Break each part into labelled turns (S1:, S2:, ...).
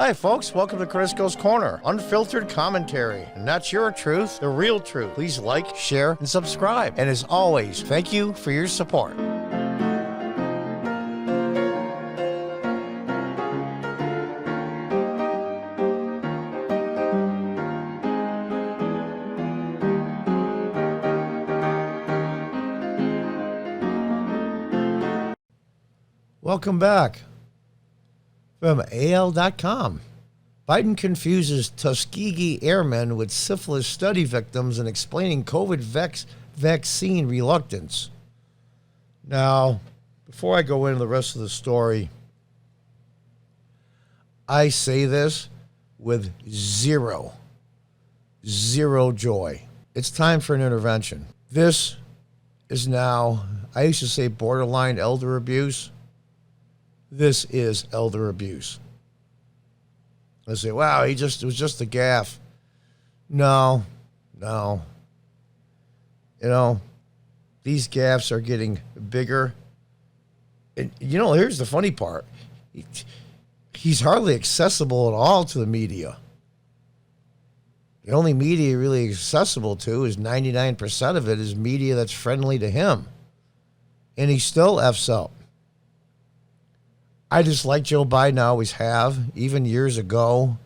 S1: Hi folks, welcome to Crisco's Corner. Unfiltered commentary. And not your truth, the real truth. Please like, share, and subscribe. And as always, thank you for your support. Welcome back. From AL.com. Biden confuses Tuskegee airmen with syphilis study victims and explaining COVID vaccine reluctance. Now, before I go into the rest of the story, I say this with zero joy. It's time for an intervention. This is now, I used to say borderline elder abuse. This is elder abuse. I say, wow, it was just a gaffe. No. You know, these gaffes are getting bigger. And, here's the funny part. He's hardly accessible at all to the media. The only media really accessible to is 99% of it is media that's friendly to him. And he still F's up. I just like Joe Biden, I always have. Even years ago,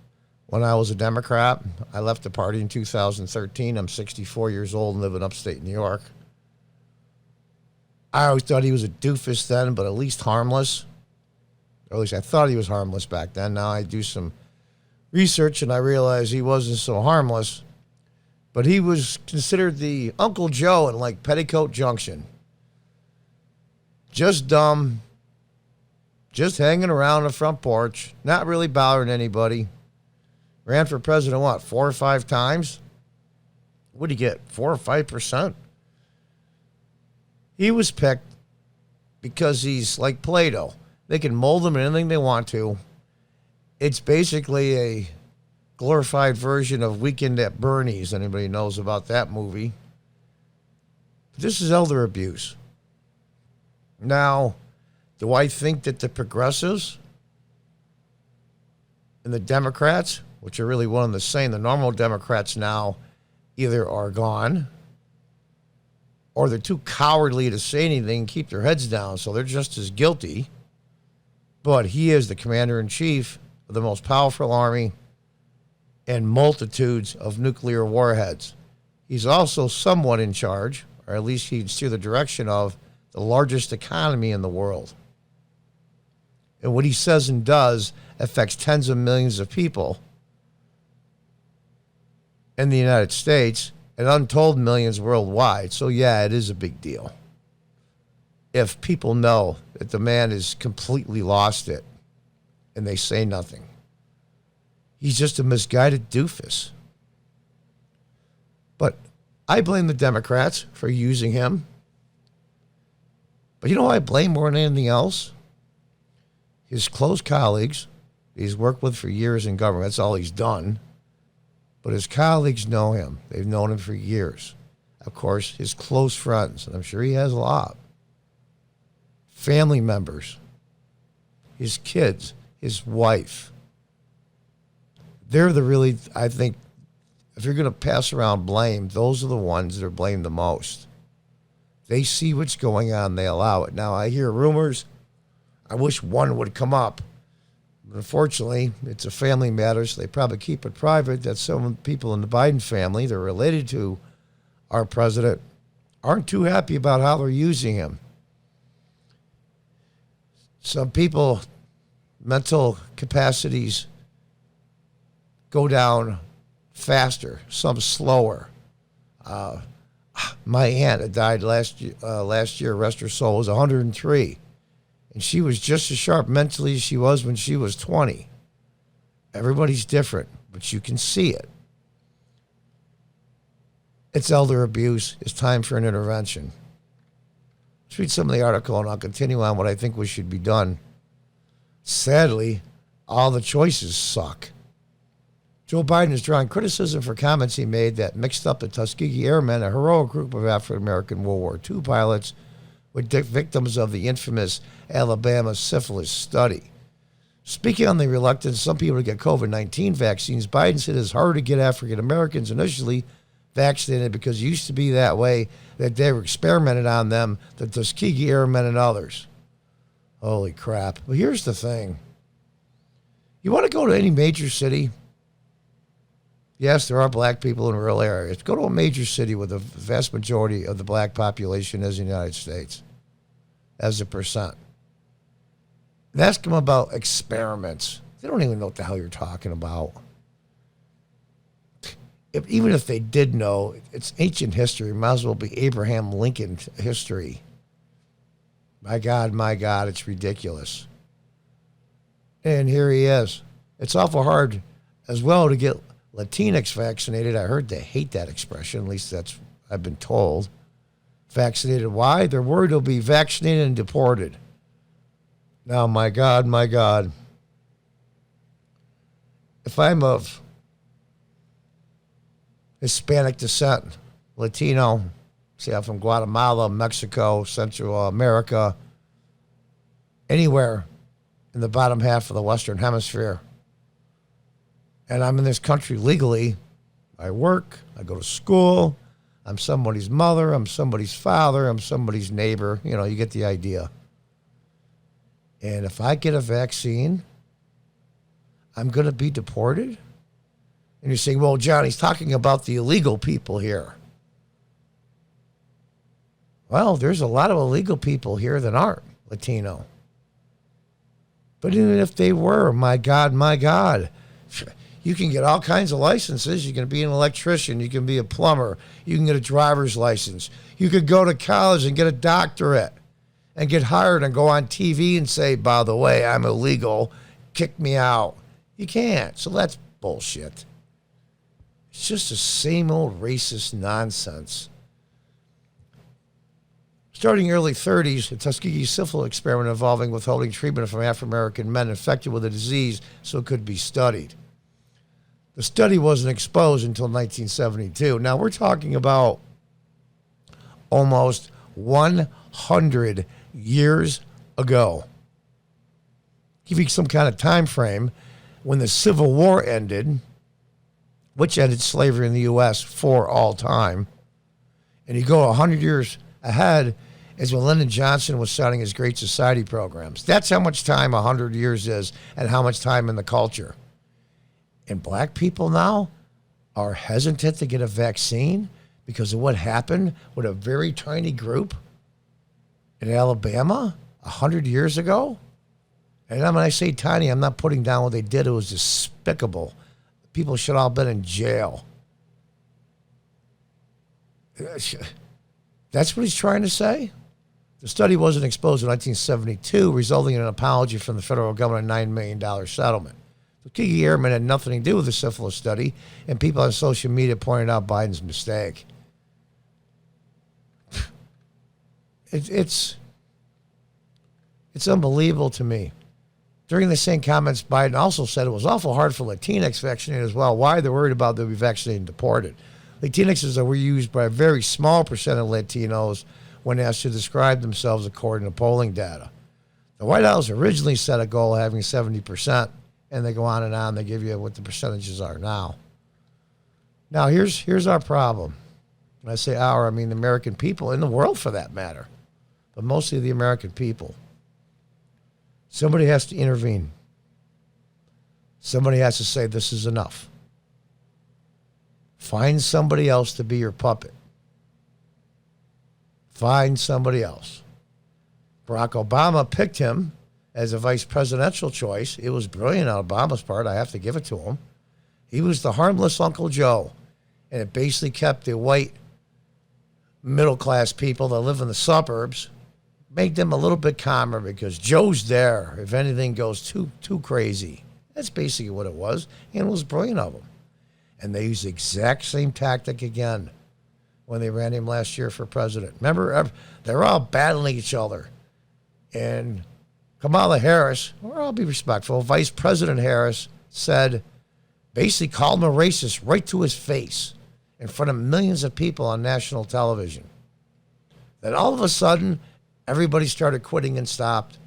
S1: when I was a Democrat, I left the party in 2013. I'm 64 years old and live in upstate New York. I always thought he was a doofus then, but at least harmless. Or at least I thought he was harmless back then. Now I do some research and I realize he wasn't so harmless. But he was considered the Uncle Joe in like Petticoat Junction. Just dumb. Just hanging around the front porch, not really bothering anybody. Ran for president, 4 or 5 times? What did he get, 4 or 5%? He was picked because he's like Plato. They can mold him in anything they want to. It's basically a glorified version of Weekend at Bernie's. Anybody knows about that movie? This is elder abuse. Now, do I think that the progressives and the Democrats, which are really one and the same, the normal Democrats now either are gone or they're too cowardly to say anything and keep their heads down, so they're just as guilty. But he is the commander-in-chief of the most powerful army and multitudes of nuclear warheads. He's also somewhat in charge, or at least he'd steer the direction of, the largest economy in the world. And what he says and does affects tens of millions of people in the United States and untold millions worldwide. So, yeah, it is a big deal. If people know that the man has completely lost it and they say nothing. He's just a misguided doofus. But I blame the Democrats for using him. But you know who I blame more than anything else? His close colleagues he's worked with for years in government. That's all he's done. But his colleagues know him. They've known him for years. Of course, his close friends, and I'm sure he has a lot. Family members, his kids, his wife. They're the really, I think, if you're going to pass around blame, those are the ones that are blamed the most. They see what's going on, they allow it. Now, I hear rumors. I wish one would come up. But unfortunately, it's a family matter, so they probably keep it private that some people in the Biden family that are related to our president aren't too happy about how they're using him. Some people, mental capacities go down faster, some slower. My aunt had died last year, rest her soul, was 103. And she was just as sharp mentally as she was when she was 20. Everybody's different, but you can see it. It's elder abuse. It's time for an intervention. Let's read some of the article, and I'll continue on what I think we should be done. Sadly, all the choices suck. Joe Biden is drawing criticism for comments he made that mixed up the Tuskegee Airmen, a heroic group of African-American World War II pilots, with victims of the infamous Alabama syphilis study. Speaking on the reluctance of some people to get COVID-19 vaccines, Biden said it's hard to get African Americans initially vaccinated because it used to be that way, that they were experimented on them, the Tuskegee Airmen and others. Holy crap. But here's the thing. You want to go to any major city? Yes, there are black people in rural areas. Go to a major city with a vast majority of the black population as the United States, as a percent. And ask them about experiments. They don't even know what the hell you're talking about. Even if they did know, it's ancient history. It might as well be Abraham Lincoln history. My God, it's ridiculous. And here he is. It's awful hard as well to get Latinx vaccinated. I heard they hate that expression. At least that's I've been told. Vaccinated. Why? They're worried they'll be vaccinated and deported. Now, my God. If I'm of Hispanic descent, Latino, say I'm from Guatemala, Mexico, Central America, anywhere in the bottom half of the Western Hemisphere, and I'm in this country legally, I work, I go to school, I'm somebody's mother, I'm somebody's father, I'm somebody's neighbor, you get the idea. And if I get a vaccine, I'm going to be deported? And you're saying, well, John, he's talking about the illegal people here. Well, there's a lot of illegal people here that aren't Latino. But even if they were, my God, you can get all kinds of licenses. You can be an electrician. You can be a plumber. You can get a driver's license. You could go to college and get a doctorate and get hired and go on TV and say, by the way, I'm illegal. Kick me out. You can't. So that's bullshit. It's just the same old racist nonsense. Starting in the early 30s, the Tuskegee syphilis experiment involving withholding treatment from African-American men infected with the disease so it could be studied. The study wasn't exposed until 1972. Now, we're talking about almost 100 years ago. Give you some kind of time frame, when the Civil War ended, which ended slavery in the U.S. for all time, and you go 100 years ahead, is when Lyndon Johnson was starting his Great Society programs. That's how much time 100 years is and how much time in the culture. And black people now are hesitant to get a vaccine because of what happened with a very tiny group in Alabama 100 years ago. And when I say tiny, I'm not putting down what they did. It was despicable. People should all have been in jail. That's what he's trying to say? The study wasn't exposed in 1972, resulting in an apology from the federal government, a $9 million settlement. The Tuskegee Airmen had nothing to do with the syphilis study, and people on social media pointed out Biden's mistake. It's unbelievable to me. During the same comments, Biden also said it was awful hard for Latinx vaccinated as well. Why? They're worried about they'll be vaccinated and deported. Latinxes were used by a very small percent of Latinos when asked to describe themselves according to polling data. The White House originally set a goal of having 70%, and they go on and on. They give you what the percentages are now. Now, here's our problem. When I say our, I mean the American people, in the world for that matter, but mostly the American people. Somebody has to intervene. Somebody has to say, this is enough. Find somebody else to be your puppet. Find somebody else. Barack Obama picked him as a vice presidential choice. It was brilliant on Obama's part. I have to give it to him. He was the harmless Uncle Joe. And it basically kept the white middle-class people that live in the suburbs, make them a little bit calmer because Joe's there if anything goes too crazy. That's basically what it was. And it was brilliant of them. And they used the exact same tactic again when they ran him last year for president. Remember, they're all battling each other. And Kamala Harris, or I'll be respectful, Vice President Harris said, basically called him a racist right to his face in front of millions of people on national television. Then all of a sudden, everybody started quitting and stopped.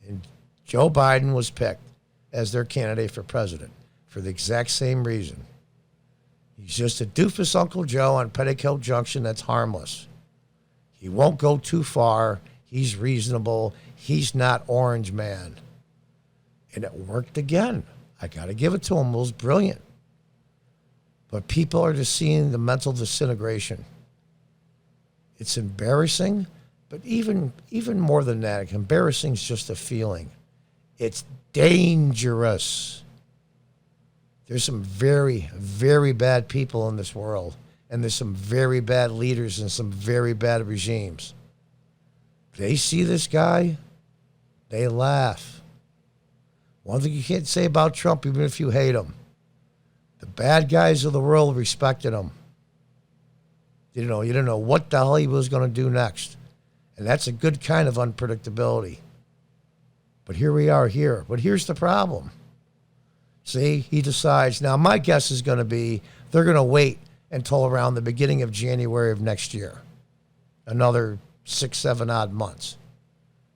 S1: And Joe Biden was picked. as their candidate for president for the exact same reason. He's just a doofus Uncle Joe on Petticoat Junction that's harmless. He won't go too far. He's reasonable. He's not Orange Man. And it worked again. I got to give it to him. It was brilliant. But people are just seeing the mental disintegration. It's embarrassing, but even more than that, embarrassing is just a feeling. It's dangerous. There's some very, very bad people in this world, and there's some very bad leaders and some very bad regimes. They see this guy, they laugh. One thing you can't say about Trump, even if you hate him, the bad guys of the world respected him. You didn't know what the hell he was going to do next. And that's a good kind of unpredictability. But here we are here. But here's the problem. See, he decides. Now, my guess is going to be they're going to wait until around the beginning of January of next year. Another 6, 7 odd months.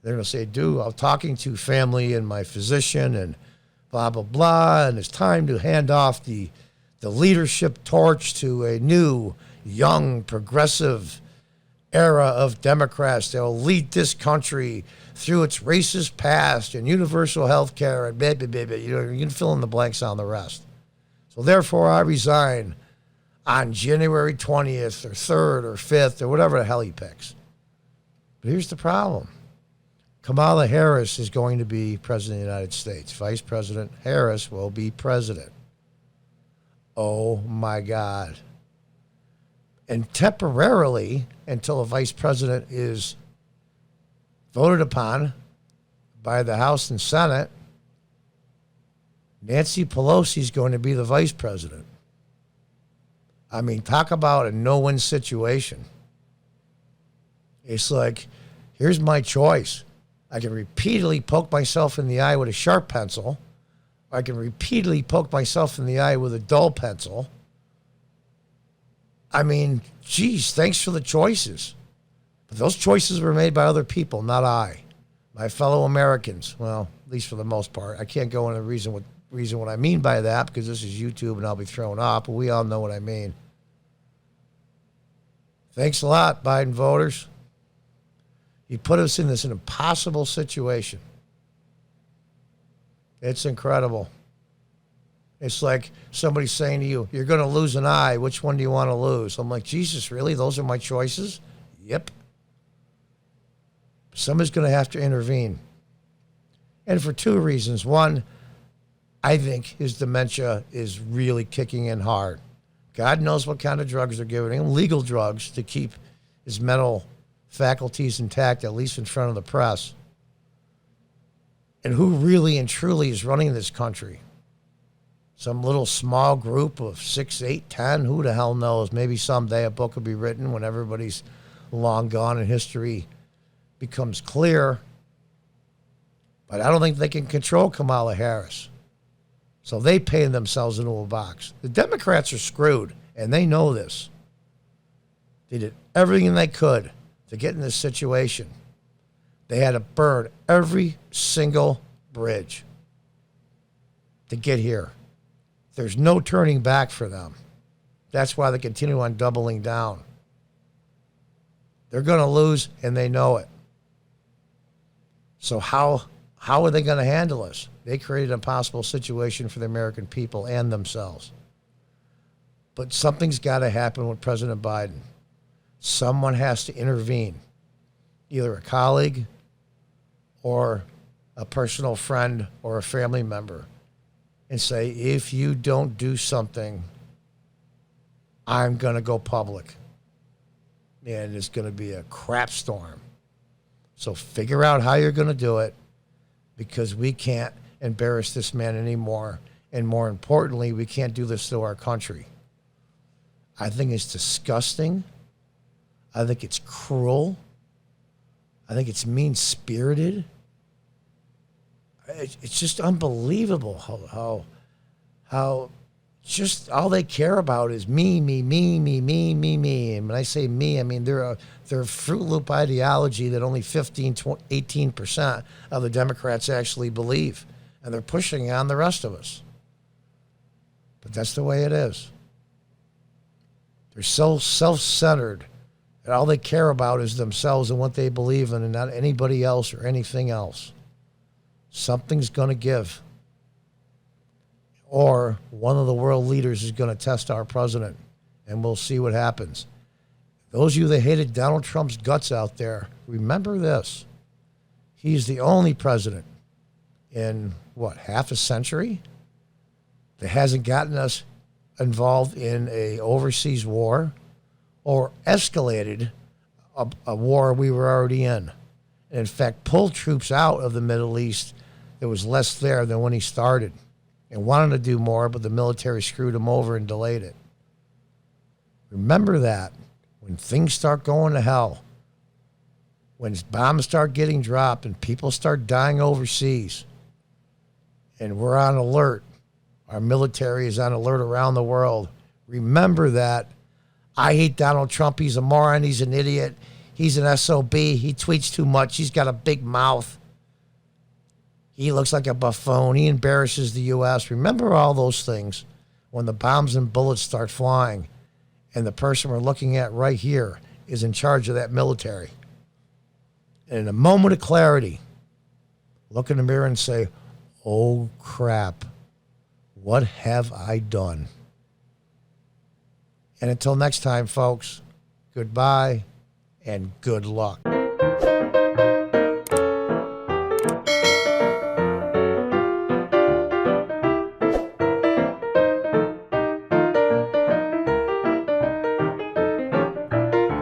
S1: They're going to say, dude, I'm talking to family and my physician and blah, blah, blah. And it's time to hand off the leadership torch to a new, young, progressive era of Democrats that will lead this country through its racist past and universal health care and blah, blah, blah, blah. You can fill in the blanks on the rest. So therefore, I resign on January 20th or 3rd or 5th or whatever the hell he picks. But here's the problem. Kamala Harris is going to be president of the United States. Vice President Harris will be president. Oh, my God. And temporarily, until a vice president is voted upon by the House and Senate, Nancy Pelosi is going to be the vice president. I mean, talk about a no-win situation. It's like, here's my choice. I can repeatedly poke myself in the eye with a sharp pencil. I can repeatedly poke myself in the eye with a dull pencil. I mean, geez, thanks for the choices. But those choices were made by other people, not I. My fellow Americans. Well, at least for the most part. I can't go into reason what I mean by that because this is YouTube and I'll be thrown off, but we all know what I mean. Thanks a lot, Biden voters. You put us in this impossible situation. It's incredible. It's like somebody saying to you, you're going to lose an eye. Which one do you want to lose? I'm like, Jesus, really? Those are my choices? Yep. Somebody's going to have to intervene. And for two reasons. One, I think his dementia is really kicking in hard. God knows what kind of drugs they're giving him, legal drugs, to keep his mental faculties intact, at least in front of the press. And who really and truly is running this country? Some little small group of 6, 8, 10, who the hell knows? Maybe someday a book will be written when everybody's long gone and history becomes clear. But I don't think they can control Kamala Harris. So they paint themselves into a box. The Democrats are screwed, and they know this. They did everything they could to get in this situation. They had to burn every single bridge to get here. There's no turning back for them. That's why they continue on doubling down. They're going to lose, and they know it. So how are they going to handle us? They created an impossible situation for the American people and themselves. But something's got to happen with President Biden. Someone has to intervene, either a colleague or a personal friend or a family member, and say, if you don't do something, I'm going to go public. And it's going to be a crap storm. So figure out how you're going to do it, because we can't embarrass this man anymore. And more importantly, we can't do this to our country. I think it's disgusting. I think it's cruel. I think it's mean-spirited. It's just unbelievable how just all they care about is me. And when I say me, I mean they're a Fruit Loop ideology that only 18% of the Democrats actually believe. and they're pushing on the rest of us. But that's the way it is. They're so self-centered that all they care about is themselves and what they believe in and not anybody else or anything else. Something's going to give. Or one of the world leaders is going to test our president, and we'll see what happens. Those of you that hated Donald Trump's guts out there, remember this. He's the only president in, half a century that hasn't gotten us involved in a overseas war or escalated a war we were already in. And in fact, pulled troops out of the Middle East. There was less there than when he started and wanted to do more, but the military screwed him over and delayed it. Remember that. When things start going to hell, when bombs start getting dropped and people start dying overseas, and we're on alert, our military is on alert around the world, remember that. I hate Donald Trump. He's a moron. He's an idiot. He's an SOB. He tweets too much. He's got a big mouth. He looks like a buffoon. He embarrasses the U.S. Remember all those things when the bombs and bullets start flying and the person we're looking at right here is in charge of that military. And in a moment of clarity, look in the mirror and say, oh, crap, what have I done? And until next time, folks, goodbye and good luck.